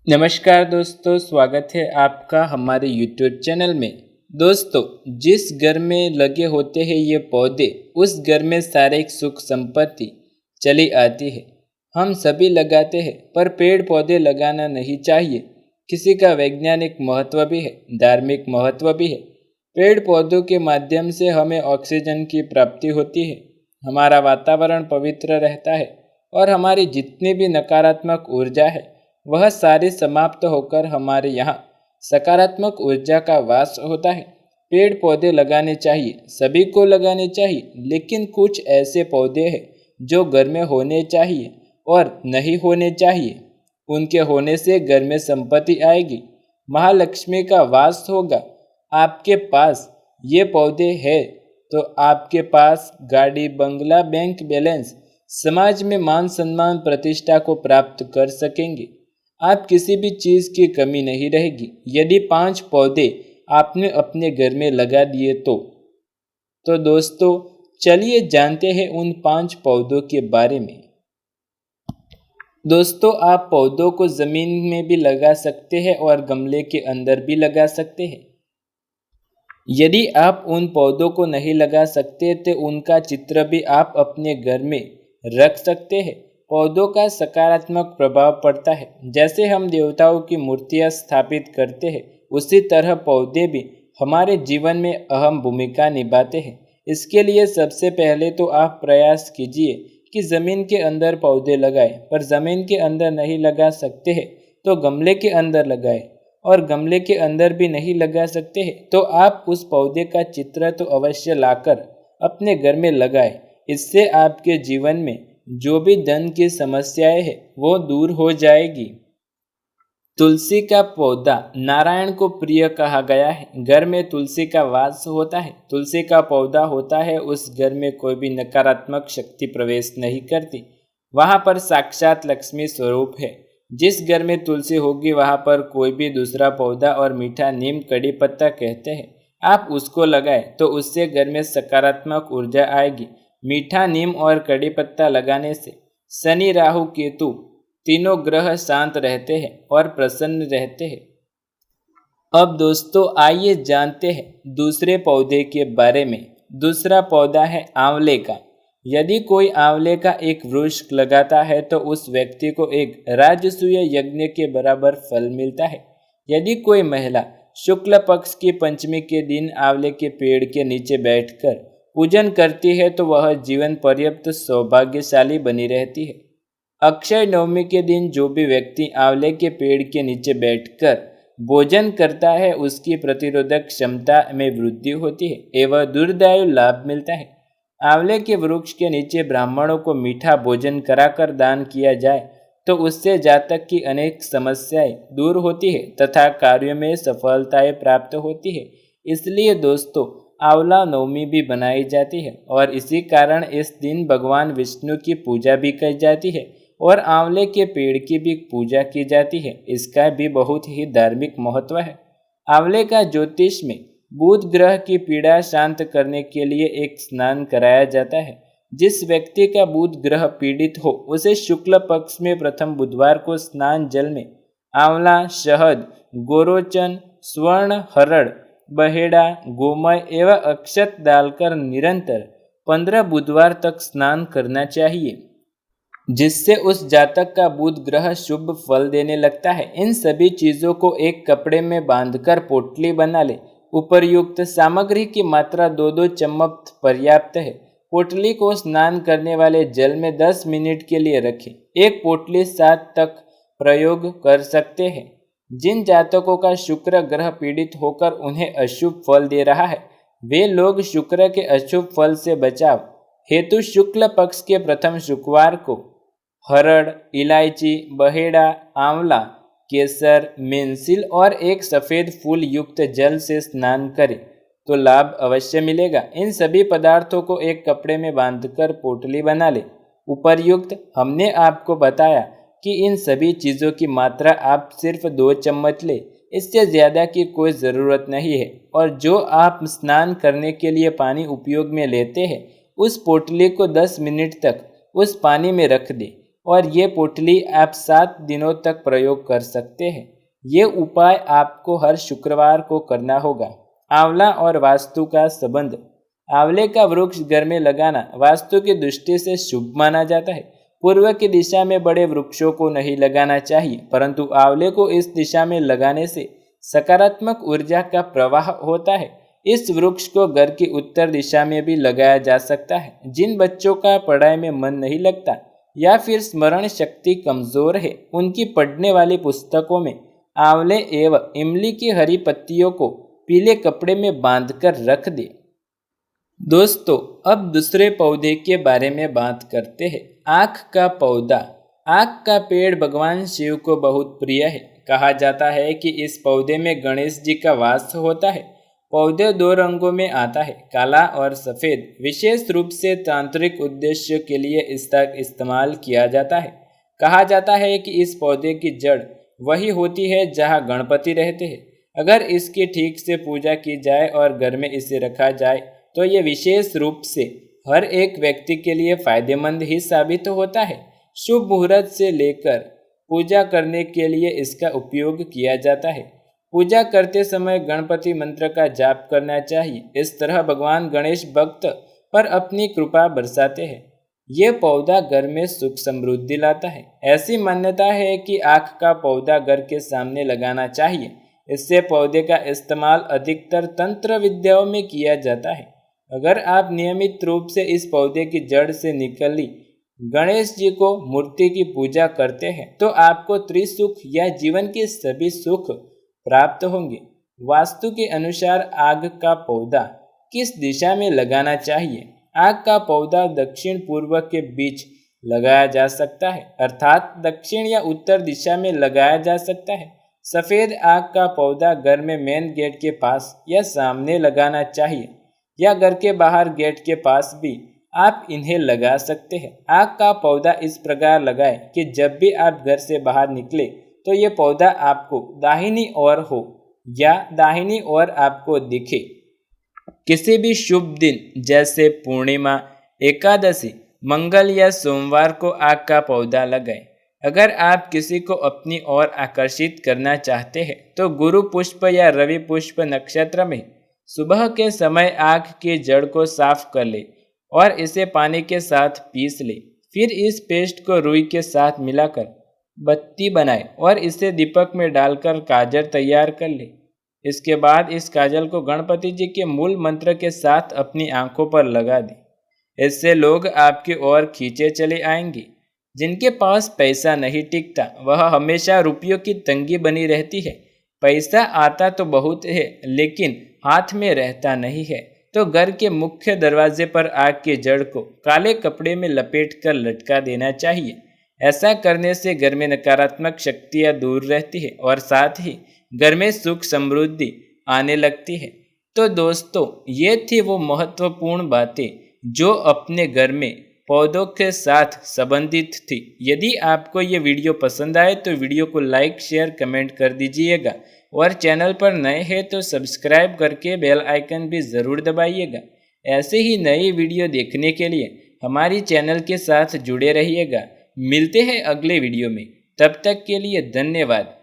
नमस्कार दोस्तों, स्वागत है आपका हमारे YouTube चैनल में। दोस्तों, जिस घर में लगे होते हैं ये पौधे, उस घर में सारे सुख संपत्ति चली आती है। हम सभी लगाते हैं, पर पेड़ पौधे लगाना नहीं चाहिए। किसी का वैज्ञानिक महत्व भी है, धार्मिक महत्व भी है। पेड़ पौधों के माध्यम से हमें ऑक्सीजन की प्राप्ति होती है, हमारा वातावरण पवित्र रहता है और हमारी जितनी भी नकारात्मक ऊर्जा है वह सारी समाप्त होकर हमारे यहाँ सकारात्मक ऊर्जा का वास होता है। पेड़ पौधे लगाने चाहिए, सभी को लगाने चाहिए, लेकिन कुछ ऐसे पौधे हैं जो घर में होने चाहिए और नहीं होने चाहिए। उनके होने से घर में संपत्ति आएगी, महालक्ष्मी का वास होगा। आपके पास ये पौधे हैं तो आपके पास गाड़ी, बंगला, बैंक बैलेंस, समाज में मान सम्मान, प्रतिष्ठा को प्राप्त कर सकेंगे। आप किसी भी चीज़ की कमी नहीं रहेगी यदि 5 पौधे आपने अपने घर में लगा दिए तो दोस्तों, चलिए जानते हैं उन 5 पौधों के बारे में। दोस्तों, आप पौधों को ज़मीन में भी लगा सकते हैं और गमले के अंदर भी लगा सकते हैं। यदि आप उन पौधों को नहीं लगा सकते तो उनका चित्र भी आप अपने घर में रख सकते हैं। पौधों का सकारात्मक प्रभाव पड़ता है। जैसे हम देवताओं की मूर्तियां स्थापित करते हैं, उसी तरह पौधे भी हमारे जीवन में अहम भूमिका निभाते हैं। इसके लिए सबसे पहले तो आप प्रयास कीजिए कि ज़मीन के अंदर पौधे लगाएं, पर ज़मीन के अंदर नहीं लगा सकते हैं तो गमले के अंदर लगाएं, और गमले के अंदर भी नहीं लगा सकते हैं तो आप उस पौधे का चित्र तो अवश्य लाकर अपने घर में लगाएं। इससे आपके जीवन में जो भी धन की समस्याएं हैं वो दूर हो जाएगी। तुलसी का पौधा नारायण को प्रिय कहा गया है। घर में तुलसी का वास होता है, तुलसी का पौधा होता है, उस घर में कोई भी नकारात्मक शक्ति प्रवेश नहीं करती। वहाँ पर साक्षात लक्ष्मी स्वरूप है। जिस घर में तुलसी होगी वहाँ पर कोई भी दूसरा पौधा, और मीठा नीम, कड़ी पत्ता कहते हैं, आप उसको लगाएं तो उससे घर में सकारात्मक ऊर्जा आएगी। मीठा नीम और कड़ी पत्ता लगाने से शनि, राहु, केतु तीनों ग्रह शांत रहते हैं और प्रसन्न रहते हैं। अब दोस्तों, आइए जानते हैं दूसरे पौधे के बारे में। दूसरा पौधा है आंवले का। यदि कोई आंवले का एक वृक्ष लगाता है तो उस व्यक्ति को एक राजसूय यज्ञ के बराबर फल मिलता है। यदि कोई महिला शुक्ल पक्ष की पंचमी के दिन आंवले के पेड़ के नीचे बैठकर पूजन करती है तो वह जीवन पर्यंत सौभाग्यशाली बनी रहती है। अक्षय नवमी के दिन जो भी व्यक्ति आंवले के पेड़ के नीचे बैठकर भोजन करता है उसकी प्रतिरोधक क्षमता में वृद्धि होती है एवं दूरदायु लाभ मिलता है। आंवले के वृक्ष के नीचे ब्राह्मणों को मीठा भोजन कराकर दान किया जाए तो उससे जातक की अनेक समस्याएं दूर होती है तथा कार्यों में सफलताएं प्राप्त होती है। इसलिए दोस्तों, आंवला नवमी भी बनाई जाती है और इसी कारण इस दिन भगवान विष्णु की पूजा भी की जाती है और आंवले के पेड़ की भी पूजा की जाती है। इसका भी बहुत ही धार्मिक महत्व है। आंवले का ज्योतिष में बुध ग्रह की पीड़ा शांत करने के लिए एक स्नान कराया जाता है। जिस व्यक्ति का बुध ग्रह पीड़ित हो उसे शुक्ल पक्ष में प्रथम बुधवार को स्नान जल में आंवला, शहद, गोरोचन, स्वर्ण, हरड़, बहेड़ा, गोमय एवं अक्षत डालकर निरंतर 15 बुधवार तक स्नान करना चाहिए, जिससे उस जातक का बुध ग्रह शुभ फल देने लगता है। इन सभी चीज़ों को एक कपड़े में बांधकर पोटली बना ले। उपर्युक्त सामग्री की मात्रा 2-2 चम्मच पर्याप्त है। पोटली को स्नान करने वाले जल में 10 मिनट के लिए रखें। एक पोटली 7 तक प्रयोग कर सकते हैं। जिन जातकों का शुक्र ग्रह पीड़ित होकर उन्हें अशुभ फल दे रहा है, वे लोग शुक्र के अशुभ फल से बचाव हेतु शुक्ल पक्ष के प्रथम शुक्रवार को हरड़, इलायची, बहेड़ा, आंवला, केसर, मेंसिल और एक सफ़ेद फूल युक्त जल से स्नान करें तो लाभ अवश्य मिलेगा। इन सभी पदार्थों को एक कपड़े में बांधकर पोटली बना ले। उपर्युक्त हमने आपको बताया कि इन सभी चीज़ों की मात्रा आप सिर्फ 2 चम्मच ले। इससे ज़्यादा की कोई ज़रूरत नहीं है। और जो आप स्नान करने के लिए पानी उपयोग में लेते हैं, उस पोटली को 10 मिनट तक उस पानी में रख दें और ये पोटली आप 7 दिनों तक प्रयोग कर सकते हैं। ये उपाय आपको हर शुक्रवार को करना होगा। आंवला और वास्तु का संबंध। आंवले का वृक्ष घर में लगाना वास्तु की दृष्टि से शुभ माना जाता है। पूर्व की दिशा में बड़े वृक्षों को नहीं लगाना चाहिए, परंतु आंवले को इस दिशा में लगाने से सकारात्मक ऊर्जा का प्रवाह होता है। इस वृक्ष को घर की उत्तर दिशा में भी लगाया जा सकता है। जिन बच्चों का पढ़ाई में मन नहीं लगता या फिर स्मरण शक्ति कमजोर है, उनकी पढ़ने वाली पुस्तकों में आंवले एवं इमली की हरी पत्तियों को पीले कपड़े में बांधकर रख दे। दोस्तों, अब दूसरे पौधे के बारे में बात करते हैं। आँख का पौधा। आँख का पेड़ भगवान शिव को बहुत प्रिय है। कहा जाता है कि इस पौधे में गणेश जी का वास होता है। पौधे 2 रंगों में आता है, काला और सफ़ेद। विशेष रूप से तांत्रिक उद्देश्य के लिए इसका इस्तेमाल किया जाता है। कहा जाता है कि इस पौधे की जड़ वही होती है जहाँ गणपति रहते हैं। अगर इसकी ठीक से पूजा की जाए और घर में इसे रखा जाए तो ये विशेष रूप से हर एक व्यक्ति के लिए फायदेमंद ही साबित होता है। शुभ मुहूर्त से लेकर पूजा करने के लिए इसका उपयोग किया जाता है। पूजा करते समय गणपति मंत्र का जाप करना चाहिए। इस तरह भगवान गणेश भक्त पर अपनी कृपा बरसाते हैं। ये पौधा घर में सुख समृद्धि लाता है। ऐसी मान्यता है कि आँख का पौधा घर के सामने लगाना चाहिए। इससे पौधे का इस्तेमाल अधिकतर तंत्र विद्याओं में किया जाता है। अगर आप नियमित रूप से इस पौधे की जड़ से निकली गणेश जी को मूर्ति की पूजा करते हैं तो आपको त्रिसुख या जीवन के सभी सुख प्राप्त होंगे। वास्तु के अनुसार आग का पौधा किस दिशा में लगाना चाहिए? आग का पौधा दक्षिण पूर्व के बीच लगाया जा सकता है, अर्थात दक्षिण या उत्तर दिशा में लगाया जा सकता है। सफ़ेद आग का पौधा घर में मेन गेट के पास या सामने लगाना चाहिए, या घर के बाहर गेट के पास भी आप इन्हें लगा सकते हैं। आग का पौधा इस प्रकार लगाएं कि जब भी आप घर से बाहर निकले तो ये पौधा आपको दाहिनी ओर हो या दाहिनी ओर आपको दिखे। किसी भी शुभ दिन जैसे पूर्णिमा, एकादशी, मंगल या सोमवार को आग का पौधा लगाएं। अगर आप किसी को अपनी ओर आकर्षित करना चाहते हैं तो गुरु पुष्प या रवि पुष्प नक्षत्र में सुबह के समय आग की जड़ को साफ कर ले और इसे पानी के साथ पीस ले। फिर इस पेस्ट को रुई के साथ मिलाकर बत्ती बनाए और इसे दीपक में डालकर काजल तैयार कर ले। इसके बाद इस काजल को गणपति जी के मूल मंत्र के साथ अपनी आंखों पर लगा दें। इससे लोग आपकी ओर खींचे चले आएंगे। जिनके पास पैसा नहीं टिकता वह हमेशा रुपयों की तंगी बनी रहती है। पैसा आता तो बहुत है लेकिन हाथ में रहता नहीं है। तो घर के मुख्य दरवाजे पर आग की जड़ को काले कपड़े में लपेटकर लटका देना चाहिए। ऐसा करने से घर में नकारात्मक शक्तियाँ दूर रहती है और साथ ही घर में सुख समृद्धि आने लगती है। तो दोस्तों, ये थी वो महत्वपूर्ण बातें जो अपने घर में पौधों के साथ संबंधित थी। यदि आपको ये वीडियो पसंद आए तो वीडियो को लाइक, शेयर, कमेंट कर दीजिएगा और चैनल पर नए हैं तो सब्सक्राइब करके बेल आइकन भी ज़रूर दबाइएगा। ऐसे ही नई वीडियो देखने के लिए हमारी चैनल के साथ जुड़े रहिएगा। मिलते हैं अगले वीडियो में, तब तक के लिए धन्यवाद।